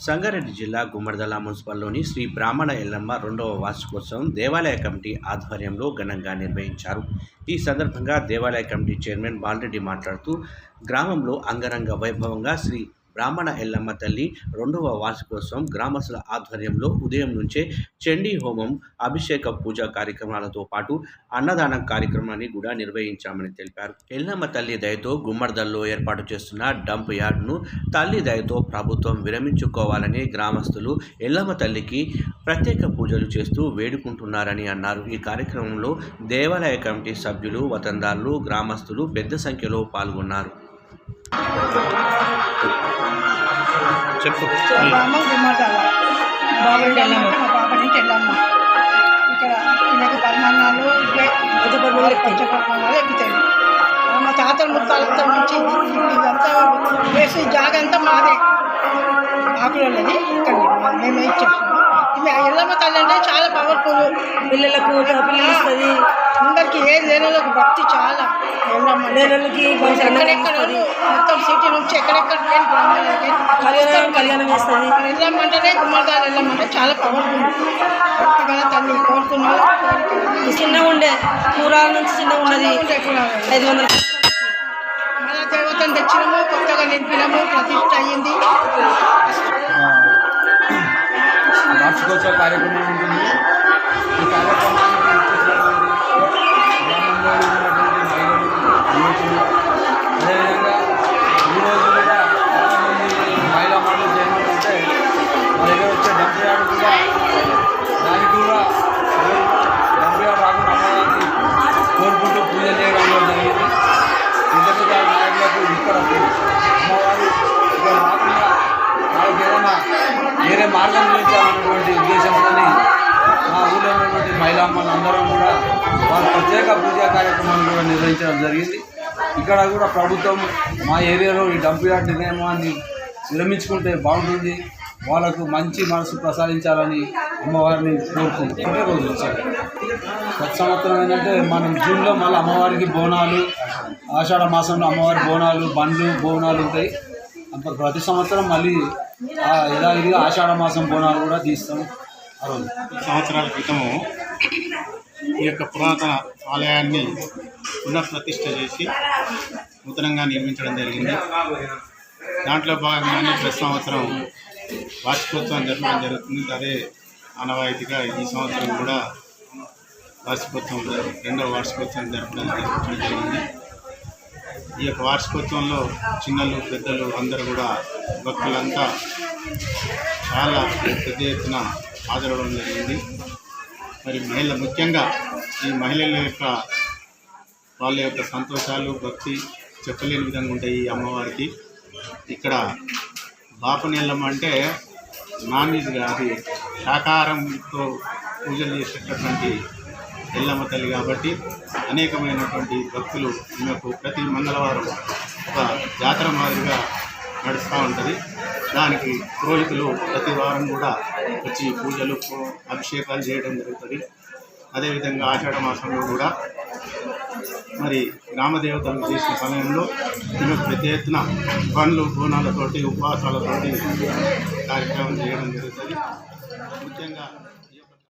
సంగారెడ్డి జిల్లా గుమ్మడిదల మున్సిపల్లోని శ్రీ బ్రాహ్మణ ఎల్లమ్మ 2వ వార్షికోత్సవం దేవాలయ కమిటీ ఆధ్వర్యంలో ఘనంగా నిర్వహించారు. ఈ సందర్భంగా దేవాలయ కమిటీ చైర్మన్ బాలరెడ్డి మాట్లాడుతూ, గ్రామంలో అంగరంగ వైభవంగా శ్రీ బ్రాహ్మణ ఎల్లమ్మ తల్లి 2వ వార్షికోత్సవం గ్రామస్తుల ఆధ్వర్యంలో ఉదయం నుంచే చండీ హోమం, అభిషేక పూజా కార్యక్రమాలతో పాటు అన్నదానం కార్యక్రమాన్ని కూడా నిర్వహించామని తెలిపారు. ఎల్లమ్మ తల్లి దయతో గుమ్మడిదల్లో ఏర్పాటు చేస్తున్న డంప్ యార్డును తల్లి దయతో ప్రభుత్వం విరమించుకోవాలని గ్రామస్తులు ఎల్లమ్మ తల్లికి ప్రత్యేక పూజలు చేస్తూ వేడుకుంటున్నారని అన్నారు. ఈ కార్యక్రమంలో దేవాలయ కమిటీ సభ్యులు, వతందారులు, గ్రామస్తులు పెద్ద సంఖ్యలో పాల్గొన్నారు. చెప్పు. ఇక్కడ పరిమాణాలు పంచపరిమాణాలు ఎక్కుతాయి. మా తాతల ముత్తాలతో నుంచి ఇదంతా వేసి జాగ అంతా మాదే ఆకులది. ఇక్కడ మేమే ఇచ్చేస్తున్నాం. ఎల్లమ్మ తల్లి అంటే చాలా పవర్ఫుల్. పిల్లలకు ఇస్తుంది. అందరికి ఏ లేనులకు భక్తి చాలా. ఎల్లమ్మ లేనులకి ఎక్కడెక్కడ మొత్తం సిటీ నుంచి ఎక్కడెక్కడ కళ్యాణం చేస్తుంది. ఎల్లమ్మ అంటేనే గుమ్మడిదల ఎల్లమ్మ అంటే చాలా పవర్ఫుల్. భక్తి గల తల్లి కోరుకున్నారు. చిన్నగా ఉండే కూరాల నుంచి చిన్నగా ఉన్నది 500. మళ్ళా దేవతను తెచ్చినాము, కొత్తగా నింపినాము, ప్రతిష్ట అయ్యింది. వార్షికోత్సవ కార్యక్రమం ఉంటుంది. ఈ కార్యక్రమానికి అదేవిధంగా ఈరోజు కూడా చాలామంది మహిళా మండలి చైర్మన్ ఉంటే మా దగ్గర వచ్చే డంప్ యార్డు కూడా దానికి కూడా డంప్ యార్డు రాకుండా అమ్మవారిని కోరుకుంటూ పూజ చేయడంలో జరిగింది. పెద్ద నాయకులకు ఇక్కడ అమ్మవారు ఇక్కడ రాకుండా వాళ్ళకి ఏదైనా వేరే మార్గం చూపించాలన్నటువంటి ఉద్దేశంతోని మా ఊళ్ళో ఉన్నటువంటి మహిళా అందరం కూడా వాళ్ళ ప్రత్యేక పూజా కార్యక్రమాన్ని కూడా నిర్వహించడం జరిగింది. ఇక్కడ కూడా ప్రభుత్వం మా ఏరియాలో ఈ డంప్ యార్డ్ నియమాన్ని విరమించుకుంటే బాగుంటుంది, వాళ్ళకు మంచి మనసు ప్రసాదించాలని అమ్మవారిని కోరుకుంటే రోజు వచ్చారు. గత సంవత్సరం ఏంటంటే మనం జూన్లో మళ్ళీ అమ్మవారికి బోనాలు, ఆషాఢ మాసంలో అమ్మవారి బోనాలు, బండ్లు బోనాలు ఉంటాయి. ప్రతి సంవత్సరం మళ్ళీ యథావిధిగా ఆషాఢ మాసం బోనాలు కూడా తీస్తాం. ఆ రోజు సంవత్సరాల క్రితము ఈ యొక్క పురాతన ఆలయాన్ని పునఃప్రతిష్ఠ చేసి నూతనంగా నిర్మించడం జరిగింది. దాంట్లో భాగంగానే ప్రతి సంవత్సరం వార్షికోత్సవం జరపడం జరుగుతుంది. అదే ఆనవాయితీగా ఈ సంవత్సరం కూడా వార్షికోత్సవం 2వ వార్షికోత్సవం జరపడం జరిగింది. ఈ యొక్క వార్షికోత్సవంలో చిన్నలు, పెద్దలు అందరూ కూడా భక్తులంతా చాలా పెద్ద ఎత్తున హాజరవడం జరిగింది. మరి ముఖ్యంగా ఈ మహిళల యొక్క వాళ్ళ యొక్క సంతోషాలు, భక్తి చెప్పలేని విధంగా ఉంటాయి. ఈ అమ్మవారికి ఇక్కడ బాపన ఎల్లమ్మ అంటే నాన్ వెజ్ కాదు, శాకాహారంతో పూజలు చేసేటటువంటి ఎల్లమ్మ తల్లి కాబట్టి అనేకమైనటువంటి భక్తులు ఈమెకు ప్రతి మంగళవారం ఒక జాతర మాదిరిగా నడుస్తూ ఉంటుంది. దానికి పురోహితులు ప్రతి వారం కూడా వచ్చి పూజలు, అభిషేకాలు చేయడం జరుగుతుంది. అదేవిధంగా ఆషాఢ మాసంలో కూడా మరి గ్రామదేవతలు చేసిన సమయంలో ఈమెకు ప్రతి ఎత్తున పండ్లు, బోనాలతోటి, ఉపవాసాలతోటి కార్యక్రమం చేయడం జరుగుతుంది. ముఖ్యంగా